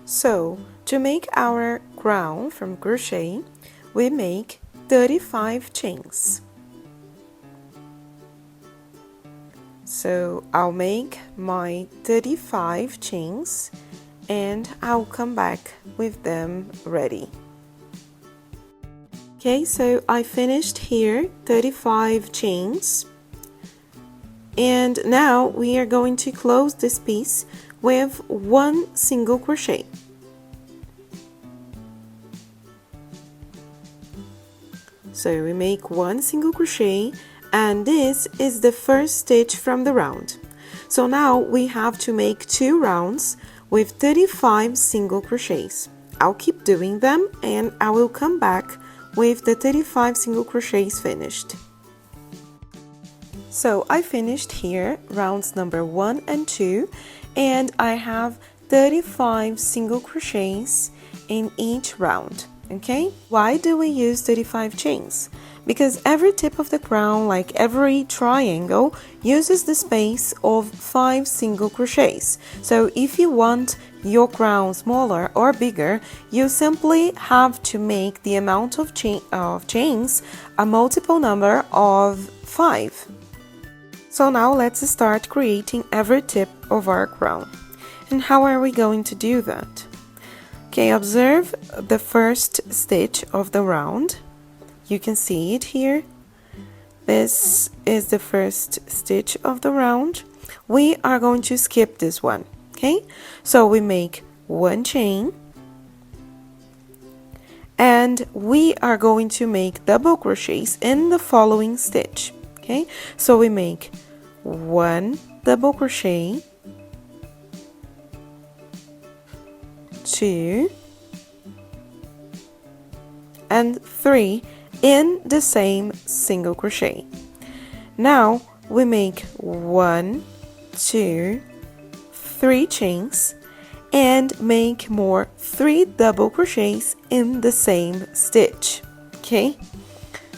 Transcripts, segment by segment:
So, to make our crown from crochet, we make 35 chains. So, I'll make my 35 chains and I'll come back with them ready. Okay, so I finished here 35 chains. And now we are going to close this piece with one single crochet. So we make one single crochet, and this is the first stitch from the round. So now we have to make 2 rounds with 35 single crochets. I'll keep doing them and I will come back with the 35 single crochets finished. So I finished here rounds number 1 and 2, and I have 35 single crochets in each round. Okay, why do we use 35 chains? Because every tip of the crown, like every triangle, uses the space of 5 single crochets. So if you want your crown smaller or bigger, you simply have to make the amount of chains a multiple number of 5. So now let's start creating every tip of our crown. And how are we going to do that? Okay, observe the first stitch of the round. You can see it here. This is the first stitch of the round. We are going to skip this one, okay? So we make 1 chain, and we are going to make double crochets in the following stitch, okay? So we make 1 double crochet, 2 and 3 in the same single crochet. Now we make 1, 2, 3 chains and make more 3 double crochets in the same stitch. Okay,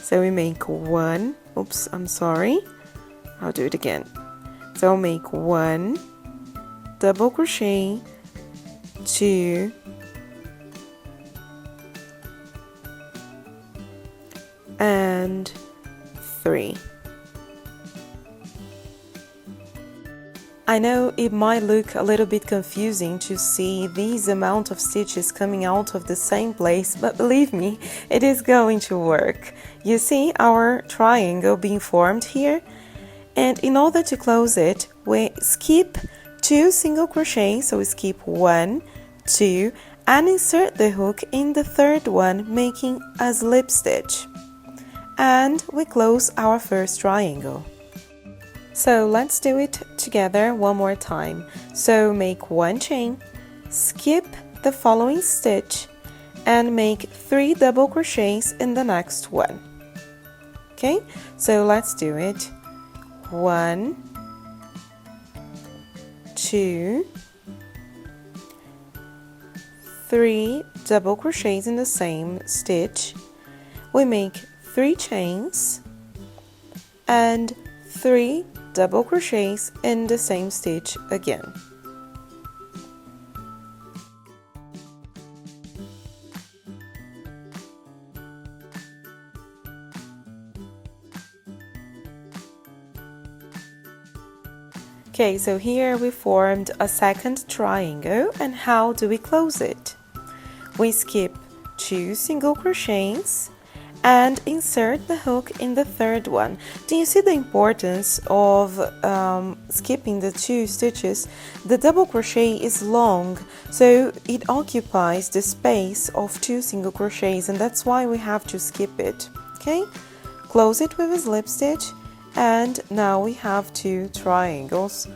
so we make 1, oops, I'm sorry, I'll do it again. So make 1 double crochet, 2 and 3. I know it might look a little bit confusing to see these amount of stitches coming out of the same place, but believe me, it is going to work. You see our triangle being formed here? And in order to close it, we skip 2 single crochets, so we skip 1, 2, and insert the hook in the third one, making a slip stitch. And we close our first triangle. So let's do it together one more time. So make 1 chain, skip the following stitch, and make 3 double crochets in the next one. Okay, so let's do it. 1, 2, 3 double crochets in the same stitch. We make 3 chains and 3 double crochets in the same stitch again. Okay, so here we formed a second triangle, and how do we close it? We skip 2 single crochets and insert the hook in the third one. Do you see the importance of skipping the 2 stitches? The double crochet is long, so it occupies the space of 2 single crochets, and that's why we have to skip it. Okay, close it with a slip stitch, and now we have 2 triangles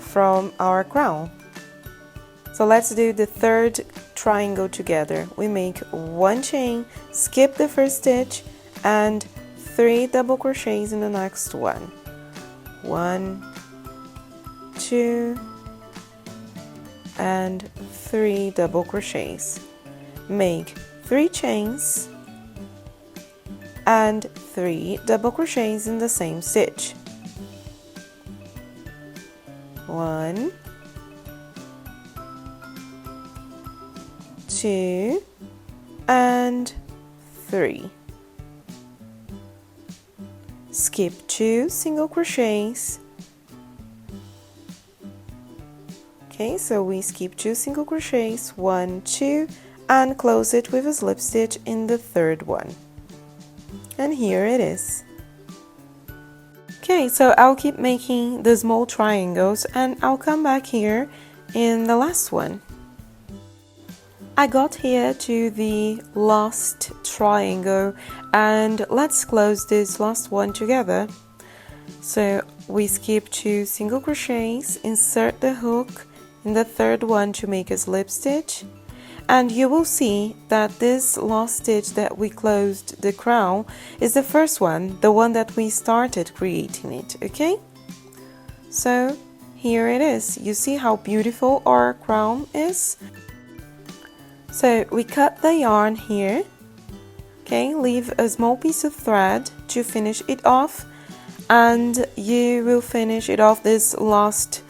from our crown. So let's do the third triangle together. We make 1 chain, skip the first stitch, and 3 double crochets in the next one. 1, 2, and 3 double crochets. Make 3 chains and 3 double crochets in the same stitch. 1, 2 and 3. Skip 2 single crochets. Okay, so we skip 2 single crochets, 1, 2, and close it with a slip stitch in the third one. And here it is. Okay, so I'll keep making the small triangles and I'll come back here in the last one. I got here to the last triangle and let's close this last one together. So we skip 2 single crochets, insert the hook in the third one to make a slip stitch, and you will see that this last stitch that we closed the crown is the first one, the one that we started creating it, okay? So here it is. You see how beautiful our crown is? So we cut the yarn here, okay, leave a small piece of thread to finish it off, and you will finish it off this last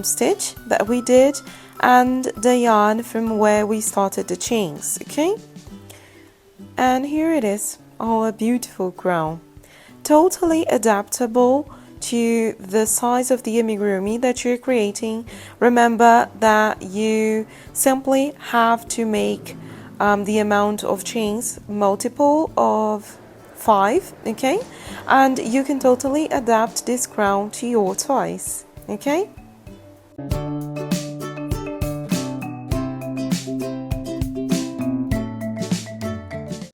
stitch that we did and the yarn from where we started the chains, okay? And here it is, our beautiful crown, totally adaptable to the size of the amigurumi that you're creating. Remember that you simply have to make the amount of chains multiple of 5, okay? And you can totally adapt this crown to your toys, okay?